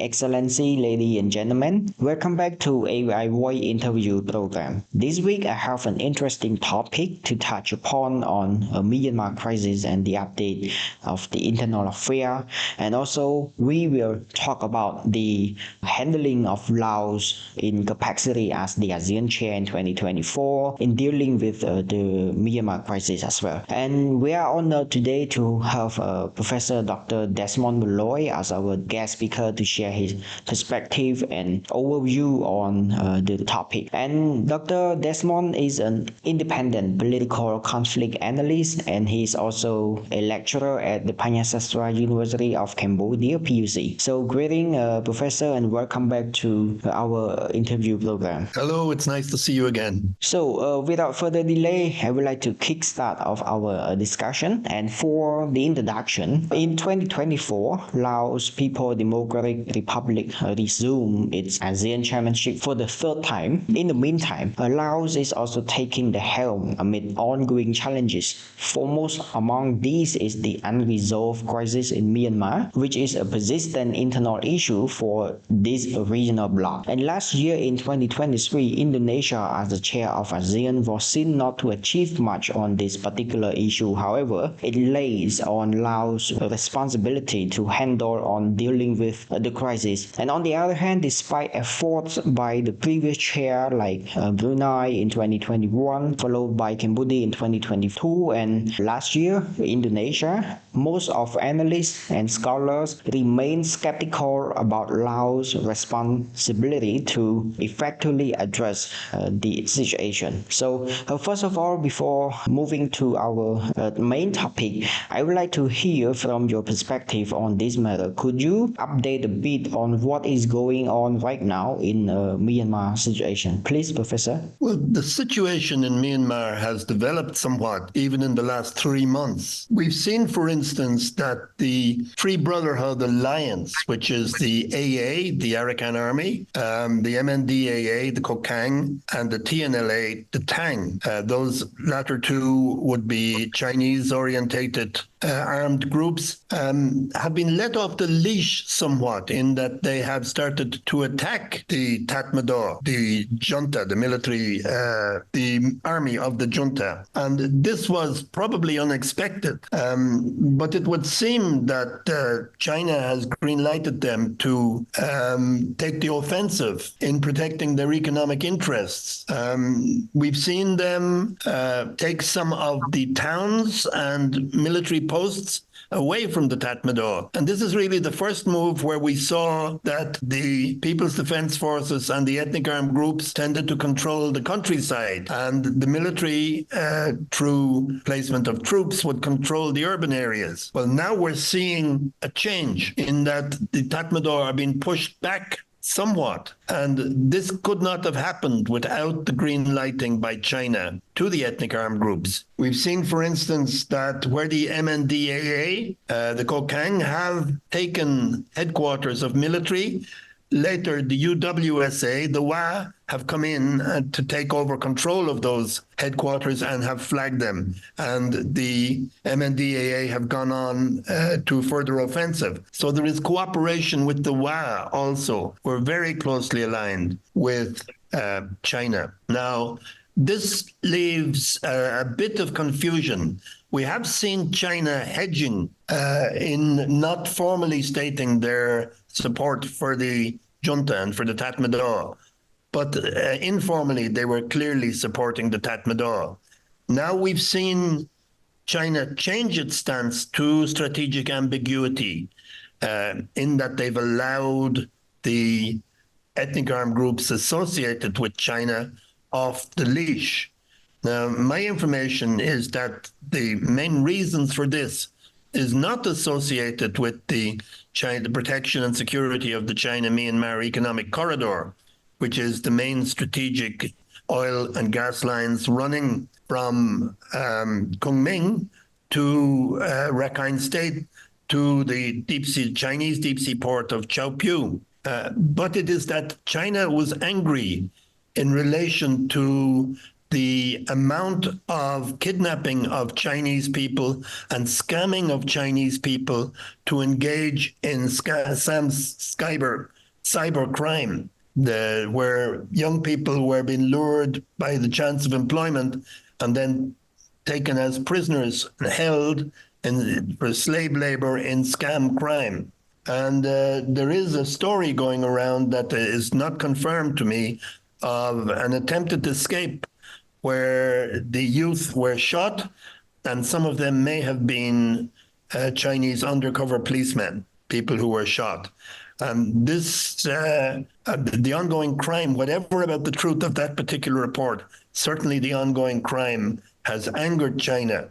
Excellency, ladies and gentlemen. Welcome back to AV149 interview program. This week I have an interesting topic to touch upon on Myanmar crisis and the update of the internal affair. And also we will talk about the handling of Laos in capacity as the ASEAN chair in 2024 in dealing with the Myanmar crisis as well. And we are honored today to have Professor Dr. Desmond Malloy as our guest speaker to share his perspective and overview on the topic. And Dr. Desmond is an independent political conflict analyst, and he is also a lecturer at the Panyasastra University of Cambodia, PUC. So greeting, Professor, and welcome back to our interview program. Hello, it's nice to see you again. So without further delay, I would like to kickstart off our discussion. And for the introduction, in 2024, Laos People's Democratic Republic resumed its ASEAN chairmanship for the third time. In the meantime, Laos is also taking the helm amid ongoing challenges. Foremost among these is the unresolved crisis in Myanmar, which is a persistent internal issue for this regional bloc. And last year in 2023, Indonesia, as the chair of ASEAN, was seen not to achieve much on this particular issue. However, it lays on Laos' responsibility to handle on dealing with the crisis. And on the other hand, despite efforts by the previous chair like Brunei in 2021, followed by Cambodia in 2022, and last year Indonesia, most of analysts and scholars remain skeptical about Laos' responsibility to effectively address the situation. So first of all, before moving to our main topic, I would like to hear from your perspective on this matter. Could you update a bit on what is going on right now in Myanmar situation? Please, Professor. Well, the situation in Myanmar has developed somewhat even in the last 3 months. We've seen, for instance, that the Free Brotherhood Alliance, which is the AA, the Arakan Army, the MNDAA, the Kokang, and the TNLA, the Tang, those latter two would be Chinese-orientated armed groups, have been let off the leash somewhat in that they have started to attack the Tatmadaw, the junta, the military, the army of the junta. And this was probably unexpected, but it would seem that China has green-lighted them to take the offensive in protecting their economic interests. We've seen them take some of the towns and military posts away from the Tatmadaw. And this is really the first move where we saw that the People's Defense Forces and the ethnic armed groups tended to control the countryside, and the military, through placement of troops, would control the urban areas. Well, now we're seeing a change in that the Tatmadaw are being pushed back somewhat. And this could not have happened without the green lighting by China to the ethnic armed groups. We've seen, for instance, that where the MNDAA, the Kokang, have taken headquarters of military, later the UWSA, the WA, have come in to take over control of those headquarters and have flagged them. And the MNDAA have gone on to further offensive. So there is cooperation with the WA also. We're very closely aligned with China. Now, this leaves a bit of confusion. We have seen China hedging in not formally stating their support for the junta and for the Tatmadaw, but informally they were clearly supporting the Tatmadaw. Now we've seen China change its stance to strategic ambiguity in that they've allowed the ethnic armed groups associated with China off the leash. Now, my information is that the main reasons for this is not associated with the protection and security of the China-Myanmar Economic Corridor, which is the main strategic oil and gas lines running from Kunming to Rakhine State to the Chinese deep-sea port of Chaopiu. But it is that China was angry in relation to the amount of kidnapping of Chinese people and scamming of Chinese people to engage in Sam Skyber cybercrime, where young people were being lured by the chance of employment and then taken as prisoners and held for slave labor in scam crime. And there is a story going around that is not confirmed to me of an attempted escape where the youth were shot, and some of them may have been Chinese undercover policemen, people who were shot. And the ongoing crime, whatever about the truth of that particular report, certainly the ongoing crime has angered China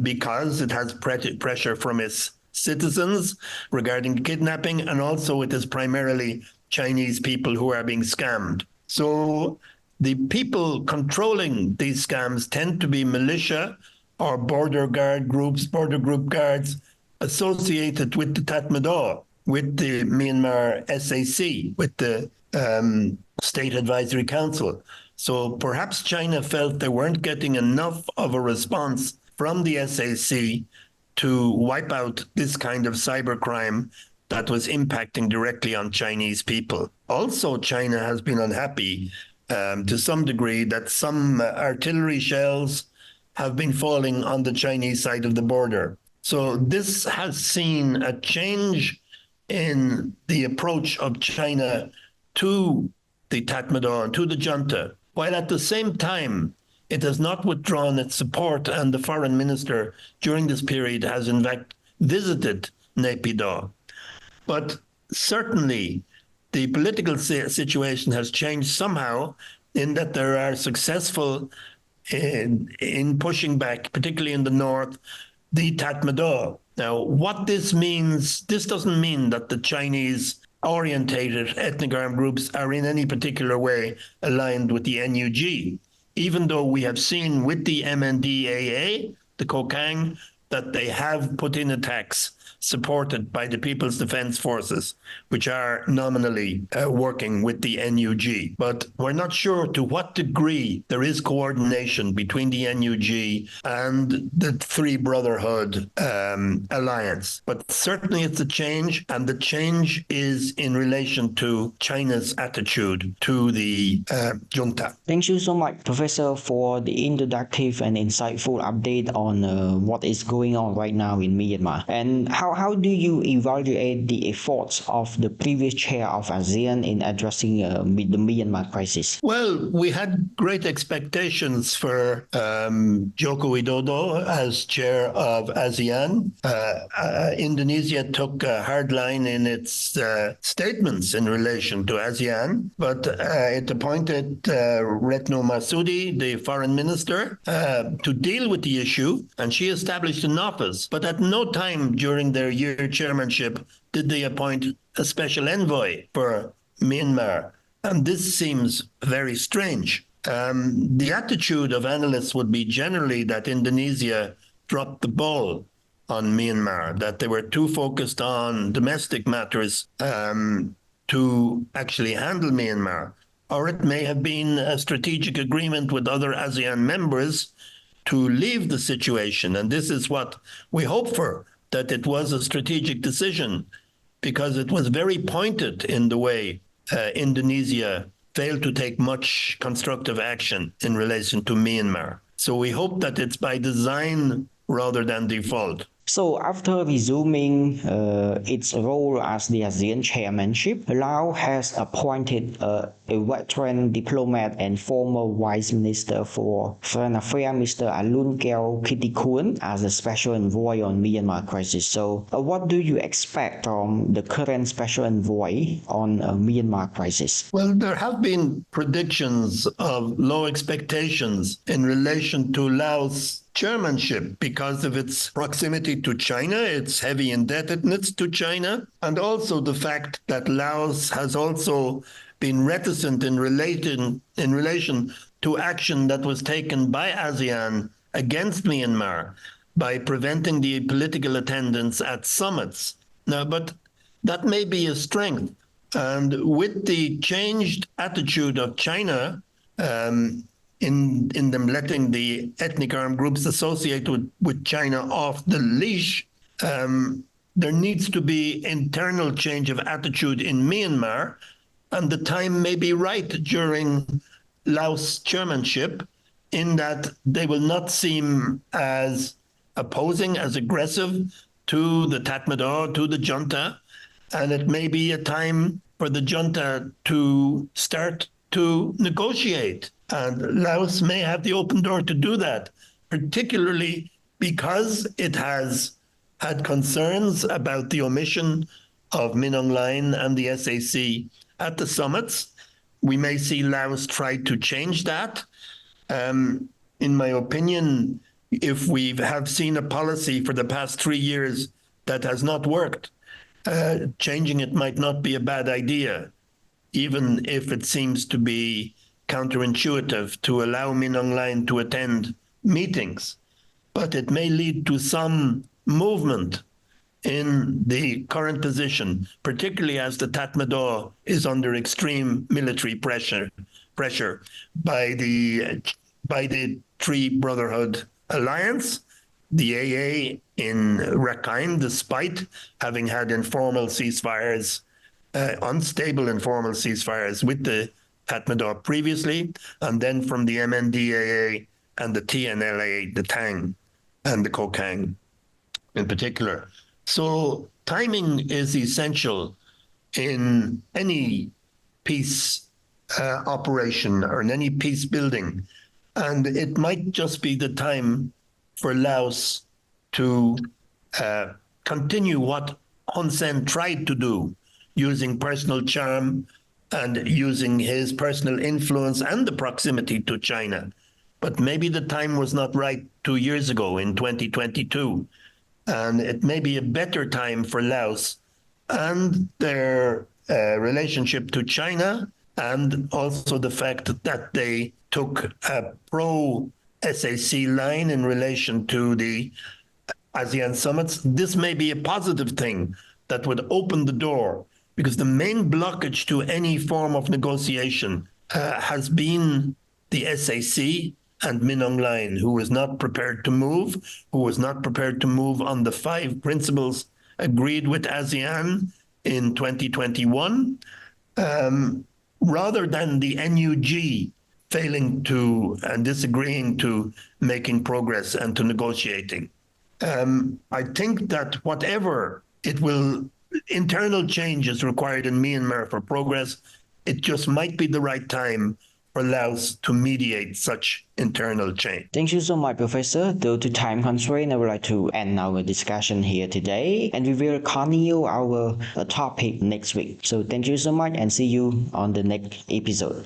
because it has pressure from its citizens regarding kidnapping, and also it is primarily Chinese people who are being scammed. So the people controlling these scams tend to be militia or border group guards associated with the Tatmadaw, with the Myanmar SAC, with the State Advisory Council. So perhaps China felt they weren't getting enough of a response from the SAC to wipe out this kind of cybercrime that was impacting directly on Chinese people. Also, China has been unhappy to some degree that some artillery shells have been falling on the Chinese side of the border. So this has seen a change in the approach of China to the Tatmadaw and to the junta, while at the same time, it has not withdrawn its support, and the foreign minister during this period has in fact visited Naypyidaw. But certainly the political situation has changed somehow, in that there are successful in pushing back, particularly in the north, the Tatmadaw. Now, what this means, this doesn't mean that the Chinese-orientated ethnic armed groups are in any particular way aligned with the NUG, even though we have seen with the MNDAA, the Kokang, that they have put in attacks supported by the People's Defence Forces, which are nominally working with the NUG. But we're not sure to what degree there is coordination between the NUG and the Three Brotherhood alliance. But certainly it's a change, and the change is in relation to China's attitude to the junta. Thank you so much, Professor, for the introductive and insightful update on what is going on right now in Myanmar. And how do you evaluate the efforts of the previous chair of ASEAN in addressing the Myanmar crisis? Well, we had great expectations for Joko Widodo as chair of ASEAN. Indonesia took a hard line in its statements in relation to ASEAN, but it appointed Retno Marsudi, the foreign minister, to deal with the issue, and she established an office. But at no time during their year chairmanship did they appoint a special envoy for Myanmar. And this seems very strange. The attitude of analysts would be generally that Indonesia dropped the ball on Myanmar, that they were too focused on domestic matters to actually handle Myanmar. Or it may have been a strategic agreement with other ASEAN members to leave the situation. And this is what we hope for, that it was a strategic decision, because it was very pointed in the way Indonesia failed to take much constructive action in relation to Myanmar. So we hope that it's by design rather than default. So after resuming its role as the ASEAN chairmanship, Laos has appointed a veteran diplomat and former Vice Minister for Foreign Affairs, Mr. Alunkeo Kittikul, as a special envoy on Myanmar crisis. So what do you expect from the current special envoy on Myanmar crisis? Well, there have been predictions of low expectations in relation to Laos' chairmanship because of its proximity to China, its heavy indebtedness to China, and also the fact that Laos has also been reticent in relation to action that was taken by ASEAN against Myanmar by preventing the political attendance at summits. Now, but that may be a strength. And with the changed attitude of China, in them letting the ethnic armed groups associated with China off the leash, there needs to be internal change of attitude in Myanmar, and the time may be right during Laos chairmanship in that they will not seem as opposing, as aggressive to the Tatmadaw, to the junta, and it may be a time for the junta to start to negotiate. And Laos may have the open door to do that, particularly because it has had concerns about the omission of Min Aung Hlaing and the SAC at the summits. We may see Laos try to change that. In my opinion, if we have seen a policy for the past 3 years that has not worked, changing it might not be a bad idea, even if it seems to be counterintuitive to allow Min Aung Hlaing to attend meetings. But it may lead to some movement in the current position, particularly as the Tatmadaw is under extreme military pressure by the Three Brotherhood Alliance, the AA in Rakhine, despite having had informal ceasefires, unstable informal ceasefires with the Tatmadaw previously, and then from the MNDAA and the TNLA, the Tang and the Kokang in particular. So timing is essential in any peace operation or in any peace building. And it might just be the time for Laos to continue what Hun Sen tried to do, using personal charm and using his personal influence and the proximity to China. But maybe the time was not right 2 years ago in 2022. And it may be a better time for Laos and their relationship to China, and also the fact that they took a pro-SAC line in relation to the ASEAN summits. This may be a positive thing that would open the door, because the main blockage to any form of negotiation has been the SAC and Min Aung Hlaing, who was not prepared to move, on the 5 principles agreed with ASEAN in 2021, rather than the NUG failing to and disagreeing to making progress and to negotiating. I think that whatever internal change is required in Myanmar for progress, it just might be the right time for Laos to mediate such internal change. Thank you so much, Professor. Due to time constraint, I would like to end our discussion here today, and we will continue our topic next week. So thank you so much, and see you on the next episode.